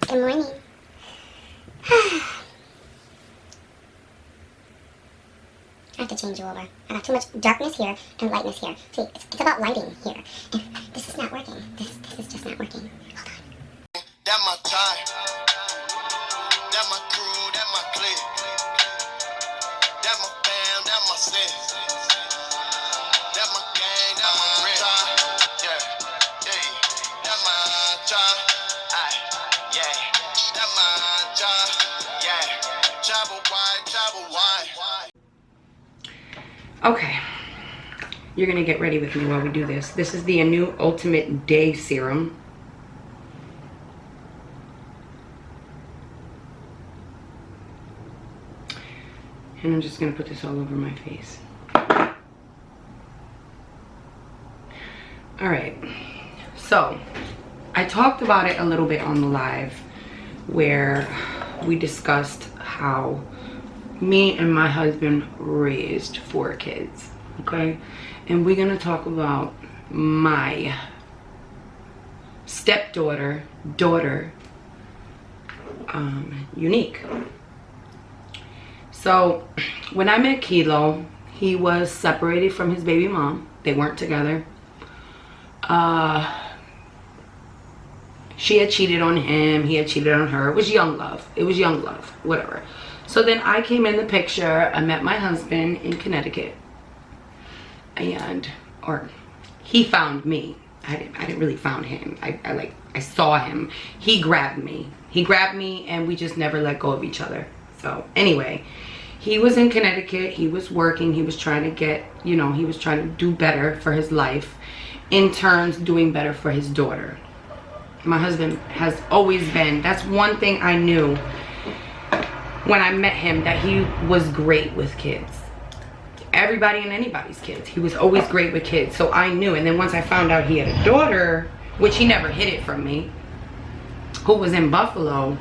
Good morning. I have to change you over. I got too much darkness here and lightness here. See, it's about lighting here. And this is not working. This is just not working. Hold on. That my time. That my crew, that my clique. That my fam, that my sis. That my gang, that my grit. Yeah, yeah. That my job. Yeah. That my job. Yeah. Travel wide, travel wide. Okay, you're gonna get ready with me while we do this. This is the new Ultimate Day Serum. And I'm just gonna put this all over my face. All right, so I talked about it a little bit on the live where we discussed how me and my husband raised 4 kids, okay? And we're gonna talk about my stepdaughter, Unique. So when I met Kilo, he was separated from his baby mom. They weren't together. She had cheated on him, he had cheated on her. It was young love, whatever. So then I came in the picture. I met my husband in Connecticut, or he found me. I didn't really found him. I saw him. He grabbed me, and we just never let go of each other. So anyway, he was in Connecticut. He was working. He was trying to get, he was trying to do better for his life, in turns doing better for his daughter. My husband has always been, that's one thing I knew when I met him, that he was great with kids. Everybody and anybody's kids. He was always great with kids. So I knew. And then once I found out he had a daughter, which he never hid it from me, who was in Buffalo,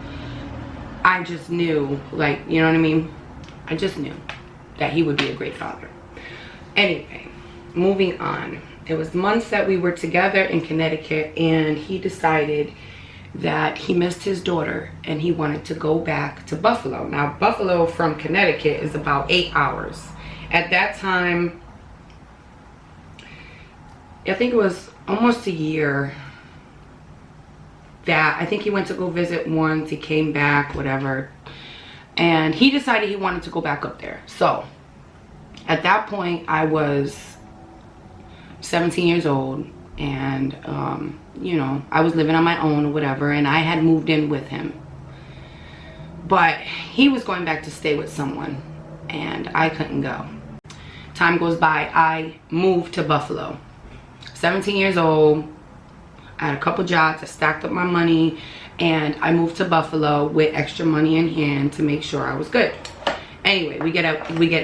I just knew, like, you know what I mean? I just knew that he would be a great father. Anyway, moving on. It was months that we were together in Connecticut, and he decided that he missed his daughter and he wanted to go back to Buffalo. Now, Buffalo from Connecticut is about 8 hours. At that time, I think it was almost a year that I think he went to go visit once. He came back, whatever. And he decided he wanted to go back up there. So at that point, I was 17 years old. And, I was living on my own or whatever, and I had moved in with him. But he was going back to stay with someone, and I couldn't go. Time goes by, I moved to Buffalo. 17 years old, I had a couple jobs, I stacked up my money, and I moved to Buffalo with extra money in hand to make sure I was good. Anyway, we get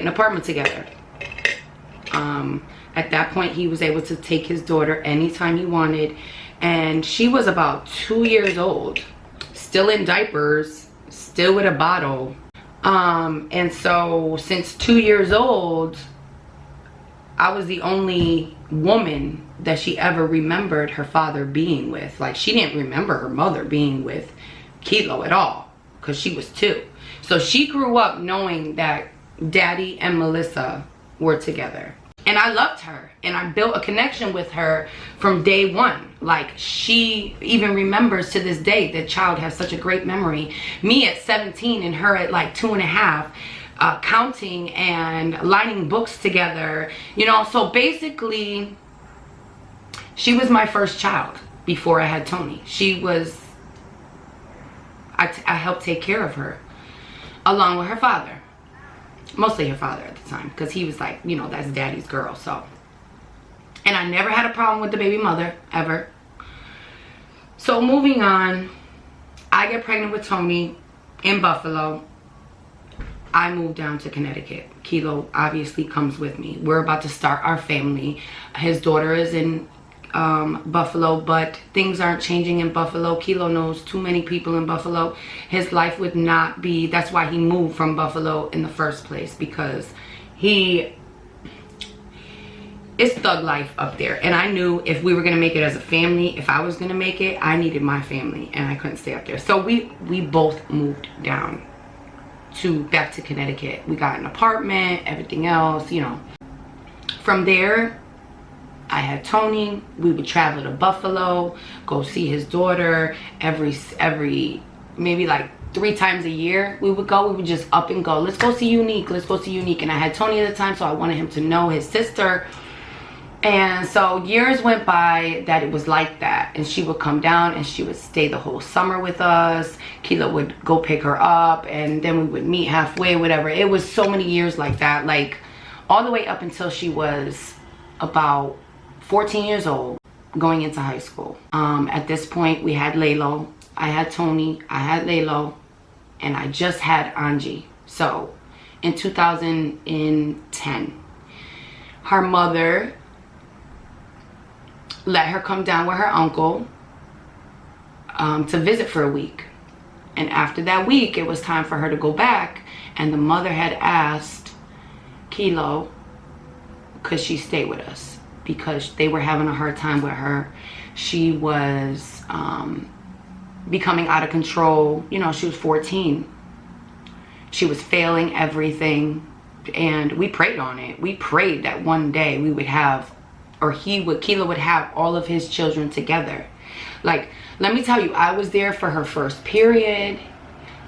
an apartment together. At that point, he was able to take his daughter anytime he wanted. And she was about 2 years old, still in diapers, still with a bottle. And so since 2 years old, I was the only woman that she ever remembered her father being with. Like, she didn't remember her mother being with Kilo at all, because she was 2. So she grew up knowing that Daddy and Melissa were together. And I loved her, and I built a connection with her from day one. Like, she even remembers to this day. The child has such a great memory. Me at 17 and her at like 2.5, counting and lining books together. So basically, she was my first child before I had Tony. I helped take care of her, along with her father. Mostly her father at the time, because he was like, that's Daddy's girl. So, and I never had a problem with the baby mother, ever. So moving on, I get pregnant with Tony in Buffalo. I moved down to Connecticut. Kilo obviously comes with me. We're about to start our family. His daughter is in Buffalo, but things aren't changing in Buffalo. Kilo knows too many people in Buffalo. His life would not be, that's why he moved from Buffalo in the first place, because it's it's thug life up there. And I knew if we were gonna make it as a family, if I was gonna make it, I needed my family, and I couldn't stay up there. So we both moved down back to Connecticut. We got an apartment, everything else, you know. From there, I had Tony. We would travel to Buffalo, go see his daughter every maybe like 3 times a year. We would just up and go. Let's go see Unique. Let's go see Unique. And I had Tony at the time, so I wanted him to know his sister. And so years went by that it was like that. And she would come down and she would stay the whole summer with us. Kilo would go pick her up, and then we would meet halfway, whatever. It was so many years like that, like all the way up until she was about 14 years old, going into high school. At this point, we had Laylo. I had Tony. I had Laylo. And I just had Angie. So in 2010, her mother let her come down with her uncle to visit for a week. And after that week, it was time for her to go back. And the mother had asked Kilo, could she stay with us? Because they were having a hard time with her. She was becoming out of control. You know, she was 14. She was failing everything. And we prayed on it. We prayed that one day we would have, or Kilo would have all of his children together. Like, let me tell you, I was there for her first period.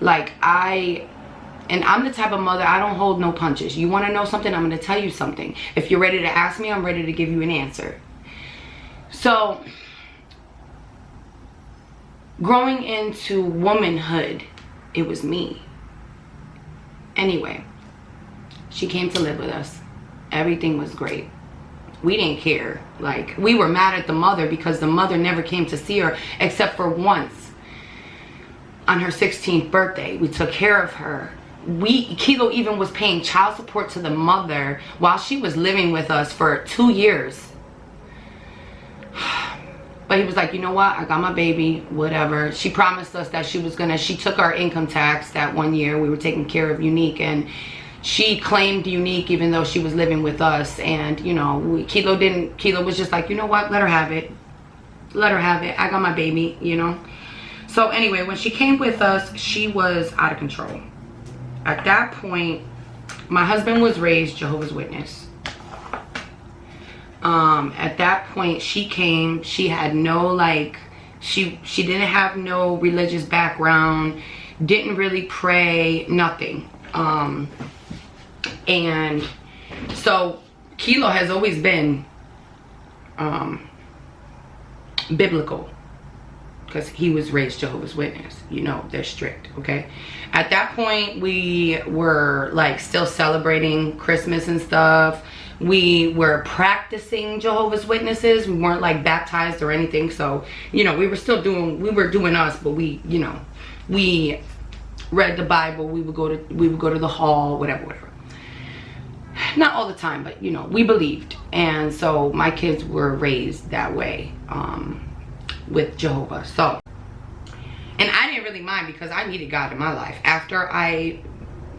Like, and I'm the type of mother, I don't hold no punches. You want to know something? I'm going to tell you something. If you're ready to ask me, I'm ready to give you an answer. So, growing into womanhood, it was me. Anyway, she came to live with us. Everything was great. We didn't care. Like, we were mad at the mother because the mother never came to see her except for once. On her 16th birthday, we took care of her. Kilo even was paying child support to the mother while she was living with us for 2 years. But he was like, you know what? I got my baby, whatever. She promised us that she took our income tax that one year. We were taking care of Unique, and she claimed Unique even though she was living with us. And, you know, Kilo was just like, you know what? Let her have it. Let her have it. I got my baby, you know. So anyway, when she came with us, she was out of control. At that point, my husband was raised Jehovah's Witness. At that point, she came, she had no, like, she didn't have no religious background, didn't really pray, nothing. And so Kilo has always been biblical, because he was raised Jehovah's Witness. You know, they're strict, okay? At that point, we were, like, still celebrating Christmas and stuff. We were practicing Jehovah's Witnesses. We weren't, like, baptized or anything. So, you know, we were doing us, but we, you know, we read the Bible. We would go to the hall, whatever. Not all the time, but, you know, we believed. And so my kids were raised that way, with Jehovah. So, and I didn't really mind because I needed God in my life. After I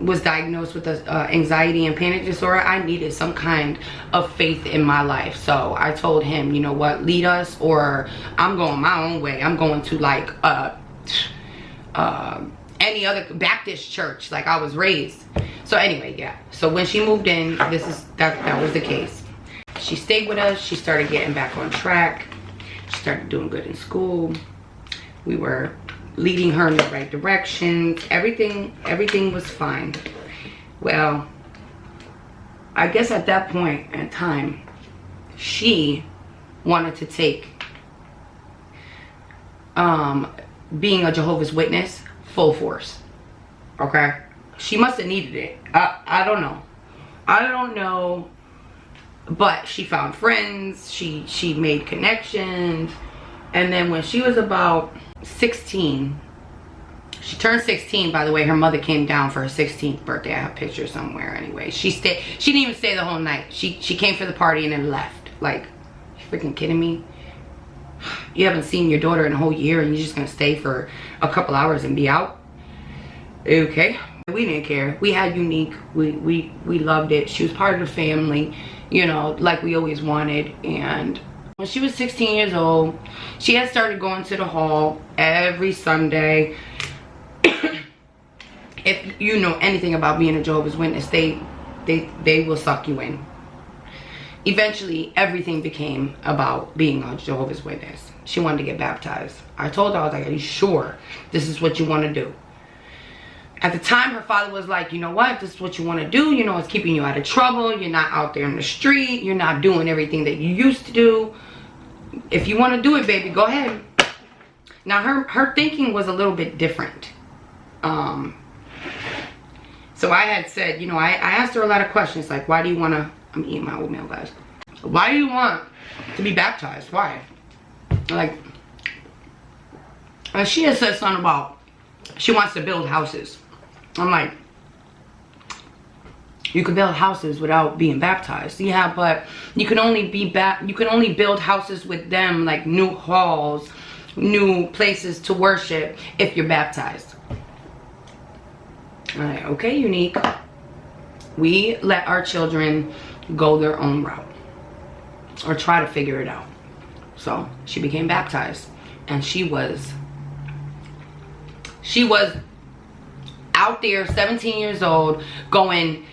was diagnosed with anxiety and panic disorder, I needed some kind of faith in my life. So I told him, you know what, lead us, or I'm going my own way. I'm going to, like, any other Baptist church like I was raised. So anyway, yeah. So when she moved in, that was the case. She stayed with us. She started getting back on track. She started doing good in school. We were leading her in the right direction. Everything was fine. Well, I guess at that point in time, she wanted to take being a Jehovah's Witness full force. Okay? She must have needed it. I don't know. I don't know. But she found friends. She made connections. And then when she was about 16, she turned 16, by the way. Her mother came down for her 16th birthday. I have pictures somewhere. Anyway, she didn't even stay the whole night. She came for the party and then left. Like, you freaking kidding me? You haven't seen your daughter in a whole year and you're just gonna stay for a couple hours and be out? Okay. We didn't care. We had Unique. We loved it. She was part of the family. you know, like we always wanted. And when she was 16 years old, she had started going to the hall every Sunday. If you know anything about being a Jehovah's Witness, they will suck you in. Eventually, everything became about being a Jehovah's Witness. She wanted to get baptized. I told her, I was like, are you sure this is what you want to do? At the time, her father was like, you know what, this is what you want to do. You know, it's keeping you out of trouble. You're not out there in the street. You're not doing everything that you used to do. If you want to do it, baby, go ahead. Now, her thinking was a little bit different. So I had said, you know, I asked her a lot of questions, like, why do you want to, I'm eating my oatmeal, guys. Why do you want to be baptized? Why? Like, she had said something about she wants to build houses. I'm like, you can build houses without being baptized. Yeah, but you can only build houses with them, like new halls, new places to worship, if you're baptized. I'm like, okay, Unique. We let our children go their own route, or try to figure it out. So she became baptized, and she was out there, 17 years old, going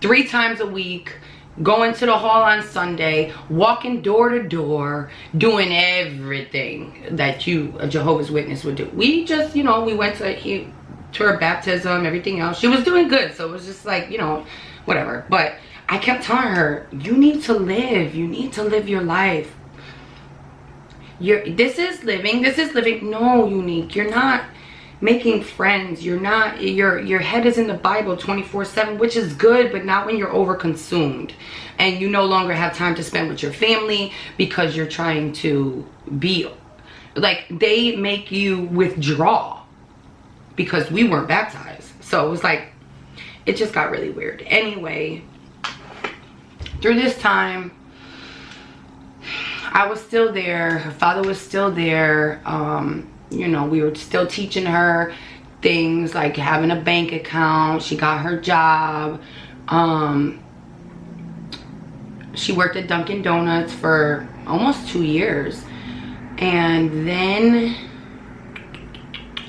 3 times a week, going to the hall on Sunday, walking door to door, doing everything that a Jehovah's Witness would do. We just, you know, we went to her baptism, everything else. She was doing good, so it was just like, you know, whatever. But I kept telling her, you need to live your life. This is living. No, Unique, you're not making friends. You're not, your head is in the Bible 24/7, which is good, but not when you're overconsumed and you no longer have time to spend with your family because you're trying to be, like, they make you withdraw because we weren't baptized. So it was like, it just got really weird. Anyway, through this time, I was still there. Her father was still there. You know, we were still teaching her things like having a bank account. She got her job. She worked at Dunkin' Donuts for almost 2 years. And then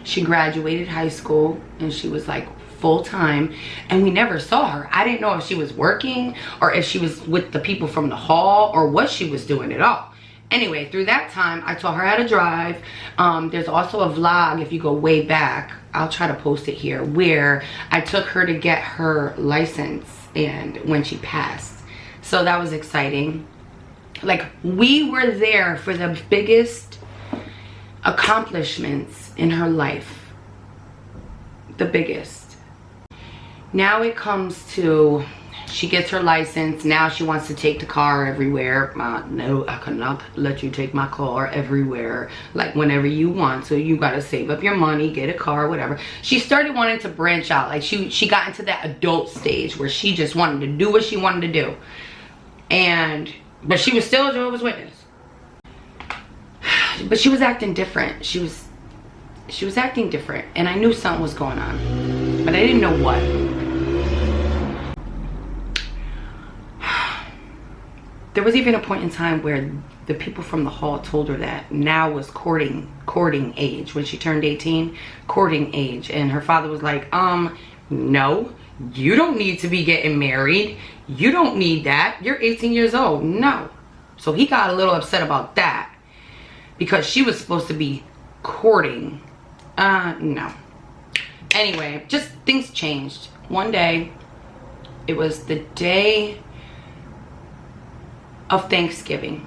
she graduated high school, and she was like full-time, and we never saw her. I didn't know if she was working or if she was with the people from the hall or what she was doing at all. Anyway, through that time, I taught her how to drive. There's also a vlog, if you go way back, I'll try to post it here, where I took her to get her license and when she passed. So that was exciting. Like, we were there for the biggest accomplishments in her life. The biggest. Now it comes to, she gets her license. Now she wants to take the car everywhere. No, I cannot let you take my car everywhere, like whenever you want. So you got to save up your money, get a car, whatever. She started wanting to branch out. Like, she got into that adult stage where she just wanted to do what she wanted to do. But she was still a Jehovah's Witness. But she was acting different. She was acting different, and I knew something was going on, but I didn't know what. There was even a point in time where the people from the hall told her that now was courting age. When she turned 18, courting age. And her father was like, no, you don't need to be getting married. You don't need that. You're 18 years old. No. So he got a little upset about that because she was supposed to be courting. No. Anyway, just things changed. One day, it was the day of Thanksgiving.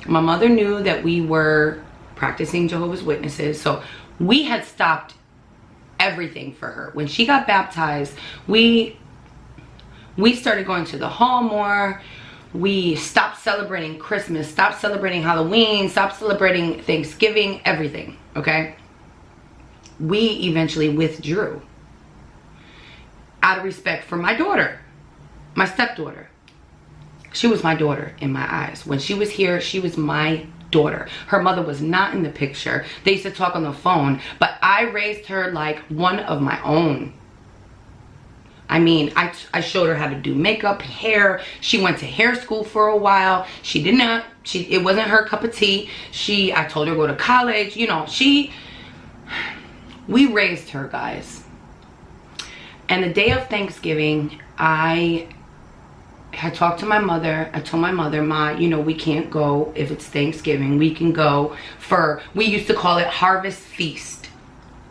My mother knew that we were practicing Jehovah's Witnesses, so we had stopped everything for her. When she got baptized, we started going to the hall more. We stopped celebrating Christmas, stopped celebrating Halloween, stopped celebrating Thanksgiving, everything, okay? We eventually withdrew out of respect for my daughter, my stepdaughter. She was my daughter in my eyes. When she was here, she was my daughter. Her mother was not in the picture. They used to talk on the phone, but I raised her like one of my own. I mean, I showed her how to do makeup, hair. She went to hair school for a while. She did not, it wasn't her cup of tea. I told her to go to college. You know, we raised her, guys. And the day of Thanksgiving, I had talked to my mother. I told my mother, Ma, you know, we can't go if it's Thanksgiving. We can go we used to call it Harvest Feast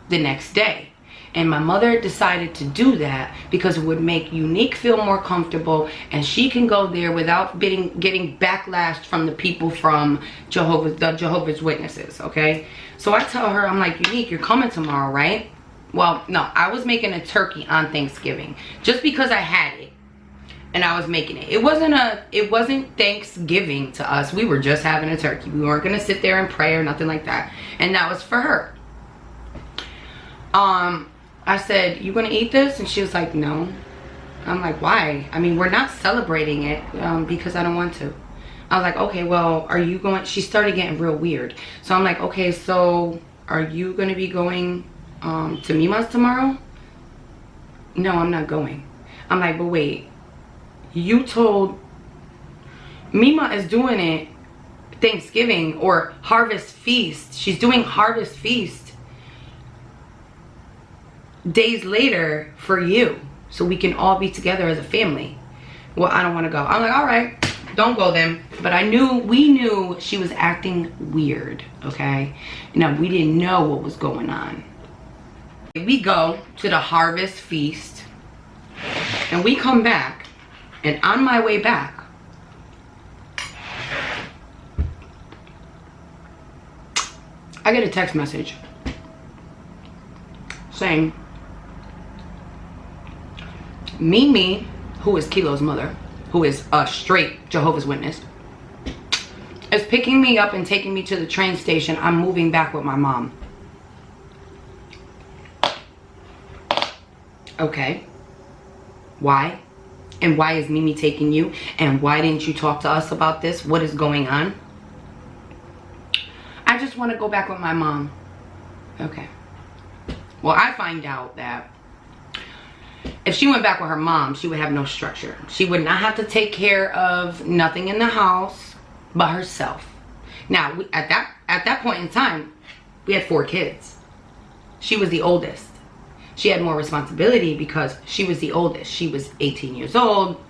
the next day. And my mother decided to do that because it would make Unique feel more comfortable, and she can go there without getting backlash from the people from Jehovah's Witnesses, okay? So I tell her, I'm like, Unique, you're coming tomorrow, right? Well, no, I was making a turkey on Thanksgiving just because I had it and I was making it. It wasn't Thanksgiving to us. We were just having a turkey. We weren't gonna sit there and pray or nothing like that. And that was for her. I said, you gonna eat this? And she was like, no. I'm like, why? I mean, we're not celebrating it because I don't want to. I was like, okay, well, are you going? She started getting real weird. So I'm like, okay, so are you gonna be going to Mima's tomorrow? No, I'm not going. I'm like, but wait, you told Mima is doing it Thanksgiving or Harvest Feast. She's doing Harvest Feast days later for you, so we can all be together as a family. Well, I don't want to go. I'm like, all right, don't go then. But we knew she was acting weird, okay? Now, we didn't know what was going on. We go to the Harvest Feast, and we come back, and on my way back, I get a text message saying, Mimi, who is Kilo's mother, who is a straight Jehovah's Witness, is picking me up and taking me to the train station. I'm moving back with my mom. Okay. Why? And why is Mimi taking you? And why didn't you talk to us about this? What is going on? I just want to go back with my mom. Okay. Well, I find out that if she went back with her mom, she would have no structure. She would not have to take care of nothing in the house but herself. Now, at that point in time, we had 4 kids. She was the oldest. She had more responsibility because she was the oldest. She was 18 years old.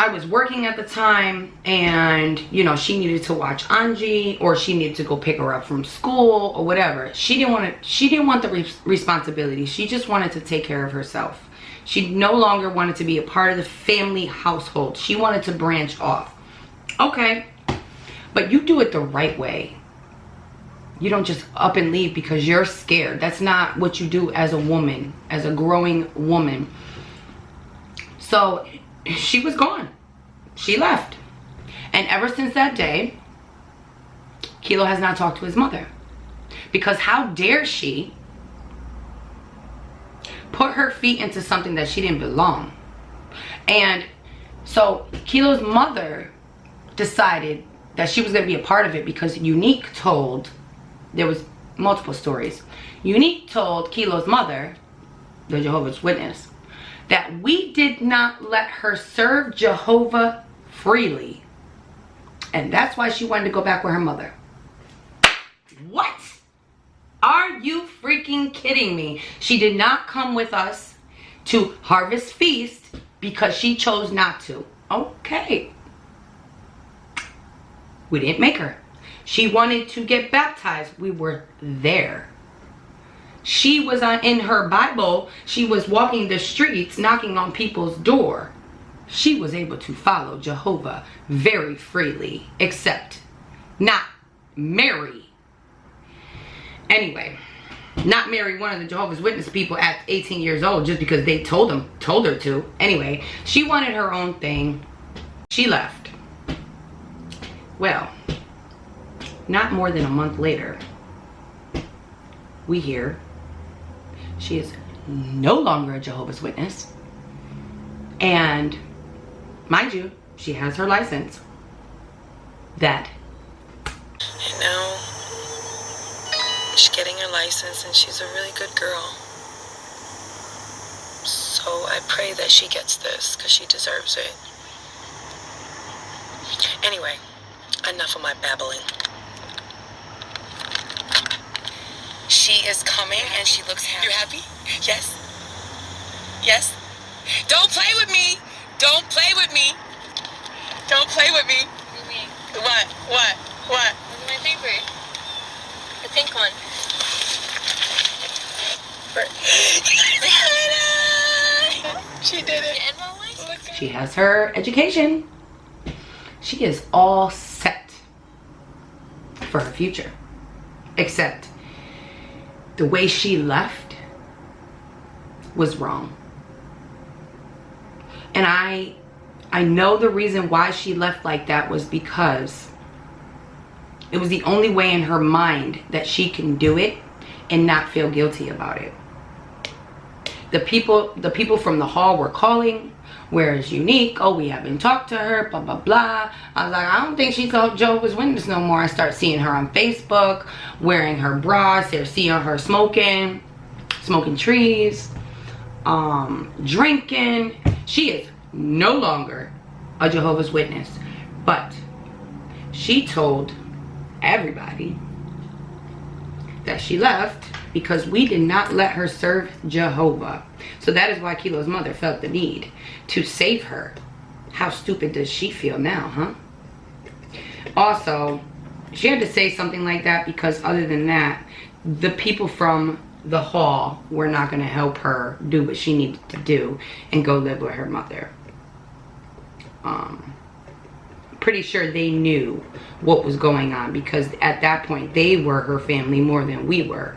I was working at the time, and you know, she needed to watch Angie, or she needed to go pick her up from school or whatever. She didn't want the responsibility. She just wanted to take care of herself. She no longer wanted to be a part of the family household. She wanted to branch off. Okay, but you do it the right way. You don't just up and leave because you're scared. That's not what you do as a woman, as a growing woman. So she was gone. She left. And ever since that day, Kilo has not talked to his mother. Because how dare she put her feet into something that she didn't belong. And so Kilo's mother decided that she was going to be a part of it because Unique told, there was multiple stories. Unique told Kilo's mother, the Jehovah's Witness, that we did not let her serve Jehovah freely. And that's why she wanted to go back with her mother. What? Are you freaking kidding me? She did not come with us to Harvest Feast because she chose not to. Okay. We didn't make her. She wanted to get baptized. We were there. She was in her Bible. She was walking the streets, knocking on people's door. She was able to follow Jehovah very freely, except not marry. Anyway, not marry one of the Jehovah's Witness people at 18 years old just because they told her to. Anyway, she wanted her own thing. She left. Well, not more than a month later, we hear she is no longer a Jehovah's Witness. And mind you, she has her license. That. You know, she's getting her license and she's a really good girl. So I pray that she gets this because she deserves it. Anyway, enough of my babbling. She is coming and she looks happy. You happy? Yes? Yes? Don't play with me! Don't play with me! Don't play with me! What? What? What? Look at my paper. The pink one. She did it. She has her education. She is all set for her future. Except the way she left was wrong. And I know the reason why she left like that was because it was the only way in her mind that she can do it and not feel guilty about it. The people from the hall were calling, where is Unique? Oh, we haven't talked to her, blah, blah, blah. I was like, I don't think she's Jehovah's Witness no more. I start seeing her on Facebook, wearing her bras. They're seeing her smoking trees, drinking. She is no longer a Jehovah's Witness. But she told everybody that she left because we did not let her serve Jehovah. So that is why Kilo's mother felt the need to save her. How stupid does she feel now, huh? Also, she had to say something like that because other than that, the people from the hall were not going to help her do what she needed to do and go live with her mother. Pretty sure they knew what was going on because at that point they were her family more than we were.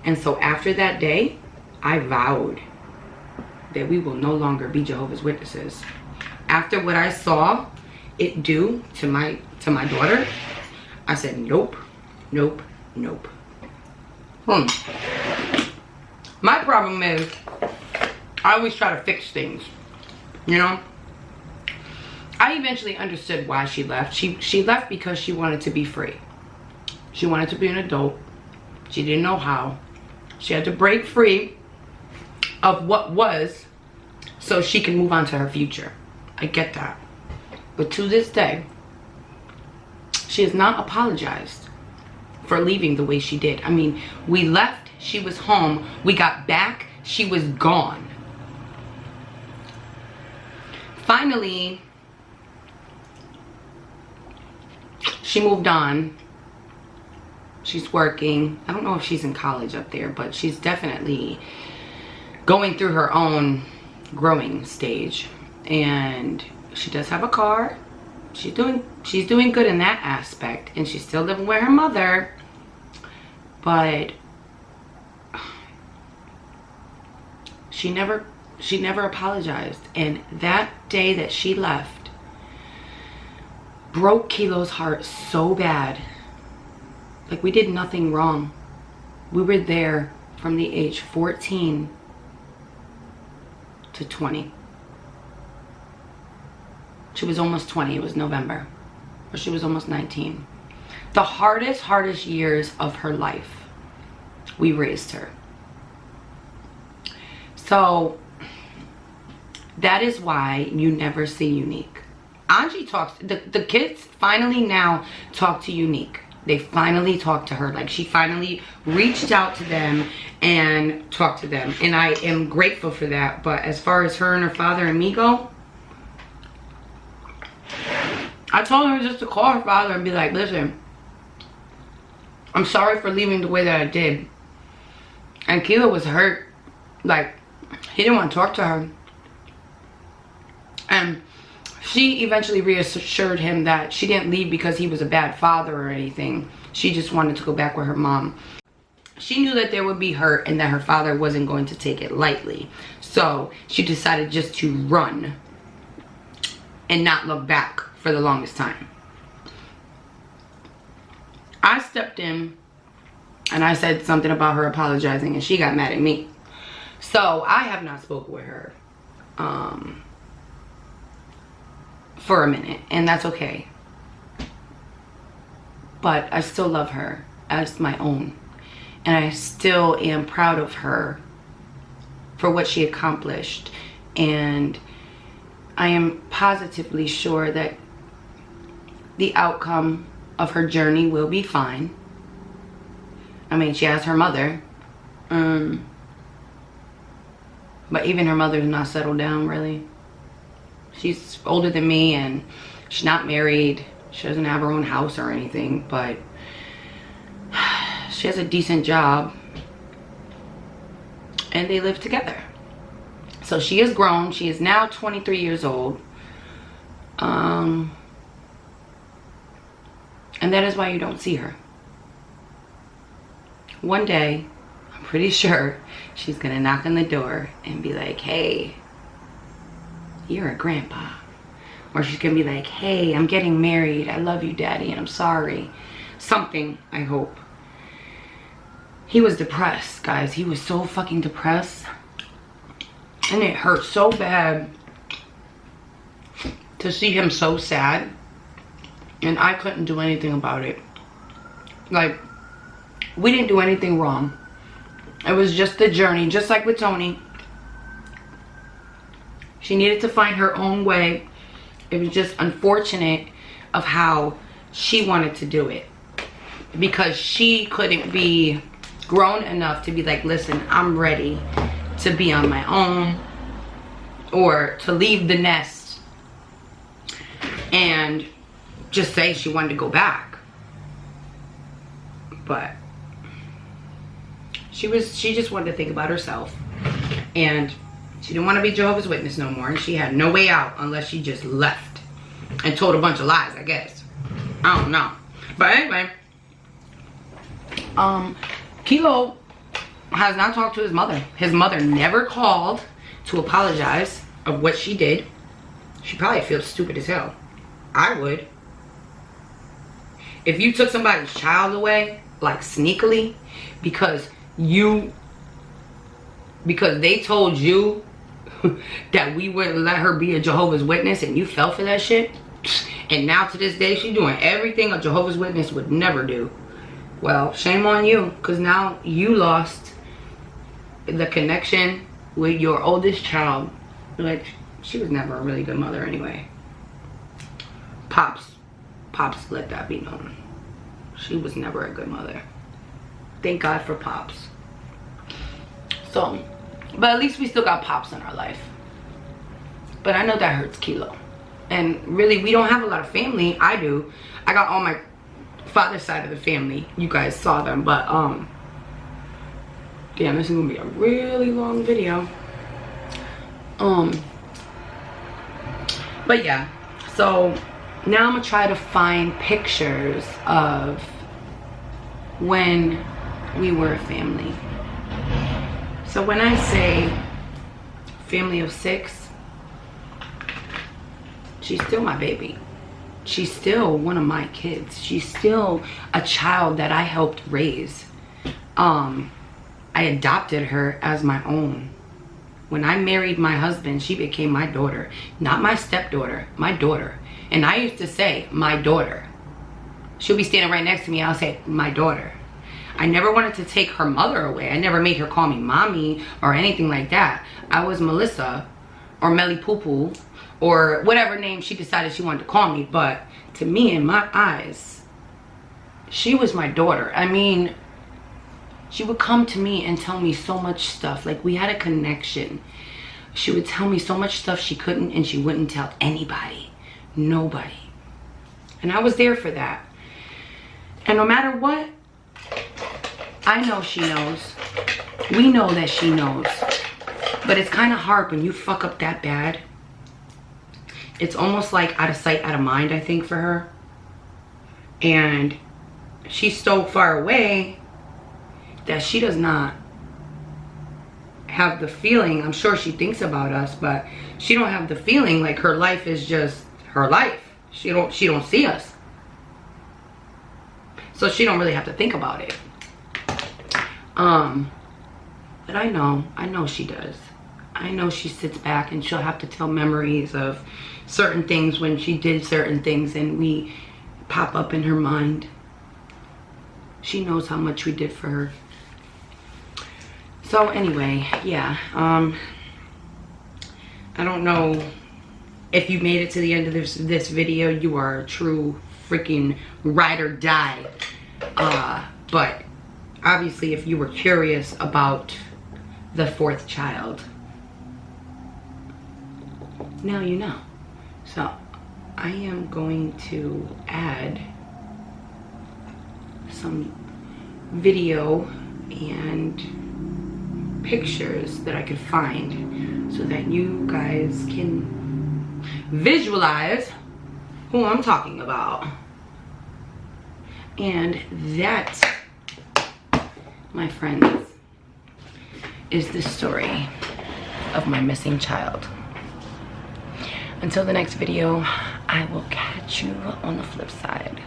And so after that day, I vowed that we will no longer be Jehovah's Witnesses. After what I saw it do to my daughter, I said nope, nope, nope. My problem is I always try to fix things, you know. I eventually understood why she left. She left because she wanted to be free. She wanted to be an adult. She didn't know how. She had to break free of what was so she can move on to her future. I get that. But to this day, she has not apologized for leaving the way she did. I mean, we left, she was home. We got back, she was gone. Finally, she moved on. She's working. I don't know if she's in college up there, but she's definitely going through her own growing stage. And she does have a car. She's doing good in that aspect, and she's still living with her mother. But she never apologized. And that day that she left broke Kilo's heart so bad. Like, we did nothing wrong. We were there from the age 14 to 20. She was almost 20. It was November. Or she was almost 19. The hardest years of her life, we raised her. So that is why you never see Unique. Angie talks, the kids finally now talk to Unique. They finally talked to her. Like, she finally reached out to them and talked to them. And I am grateful for that. But as far as her and her father and me go, I told her just to call her father and be like, listen, I'm sorry for leaving the way that I did. And Kilo was hurt. Like, he didn't want to talk to her. And she eventually reassured him that she didn't leave because he was a bad father or anything. She just wanted to go back with her mom. She knew that there would be hurt and that her father wasn't going to take it lightly. So she decided just to run and not look back for the longest time. I stepped in and I said something about her apologizing, and she got mad at me. So I have not spoken with her for a minute, and that's okay. But I still love her as my own, and I still am proud of her for what she accomplished. And I am positively sure that the outcome of her journey will be fine. I mean, she has her mother. But even her mother's not settled down, really. She's older than me, and she's not married. She doesn't have her own house or anything, but she has a decent job. And they live together. So she is grown. She is now 23 years old. And that is why you don't see her. One day, I'm pretty sure she's gonna knock on the door and be like, hey, you're a grandpa. Or she's gonna be like, hey, I'm getting married. I love you, Daddy, and I'm sorry. Something, I hope. He was depressed, guys. He was so fucking depressed. And it hurt so bad to see him so sad. And I couldn't do anything about it. Like, we didn't do anything wrong. It was just the journey, just like with Tony. She needed to find her own way. It was just unfortunate of how she wanted to do it. Because she couldn't be grown enough to be like, listen, I'm ready to be on my own. Or to leave the nest. And just say she wanted to go back. But she just wanted to think about herself. And she didn't want to be Jehovah's Witness no more. And she had no way out unless she just left. And told a bunch of lies, I guess. I don't know. But anyway. Kilo has not talked to his mother. His mother never called to apologize of what she did. She probably feels stupid as hell. I would. If you took somebody's child away, like sneakily, because they told you that we wouldn't let her be a Jehovah's Witness and you fell for that shit, and now to this day she's doing everything a Jehovah's Witness would never do. Well, shame on you, because now you lost the connection with your oldest child. Like, she was never a really good mother anyway. Pops let that be known. She was never a good mother. Thank God for Pops. So, but at least we still got Pops in our life. But I know that hurts Kilo. And really, we don't have a lot of family. I do. I got all my father's side of the family. You guys saw them. But, damn, this is going to be a really long video. But yeah. So, now I'm going to try to find pictures of when we were a family. So when I say family of 6, she's still my baby. She's still one of my kids. She's still a child that I helped raise. I adopted her as my own. When I married my husband, she became my daughter. Not my stepdaughter, my daughter. And I used to say, my daughter. She'll be standing right next to me, I'll say, my daughter. I never wanted to take her mother away. I never made her call me mommy or anything like that. I was Melissa or Melly Poo Poo or whatever name she decided she wanted to call me. But to me, in my eyes, she was my daughter. I mean, she would come to me and tell me so much stuff. Like, we had a connection. She would tell me so much stuff she couldn't and she wouldn't tell anybody. Nobody. And I was there for that. And no matter what, I know she knows. We know that she knows. But it's kind of hard when you fuck up that bad. It's almost like out of sight, out of mind, I think, for her. And she's so far away that she does not have the feeling. I'm sure she thinks about us, but she don't have the feeling. Like, her life is just her life. She don't see us. So she don't really have to think about it. But I know she does. I know she sits back and she'll have to tell memories of certain things when she did certain things and we pop up in her mind. She knows how much we did for her. So anyway, yeah, I don't know if you made it to the end of this video. You are a true freaking ride or die. But obviously, if you were curious about the 4th child, now you know. So I am going to add some video and pictures that I could find so that you guys can visualize who I'm talking about. And that, my friends, is the story of my missing child. Until the next video, I will catch you on the flip side.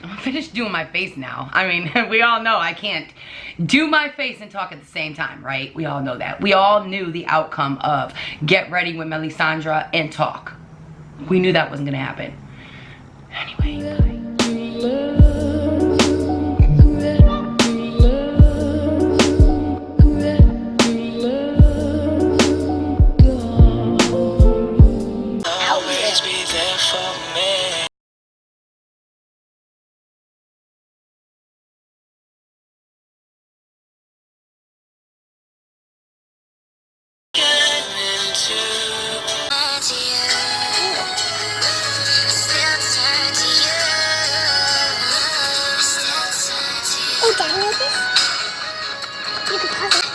I'm gonna finish doing my face now. I mean, we all know I can't do my face and talk at the same time, right? We all know that. We all knew the outcome of Get Ready with Melisandra and talk. We knew that wasn't gonna happen. Anyway, Always be there for me. Oh, Dad knows this? You could pause it.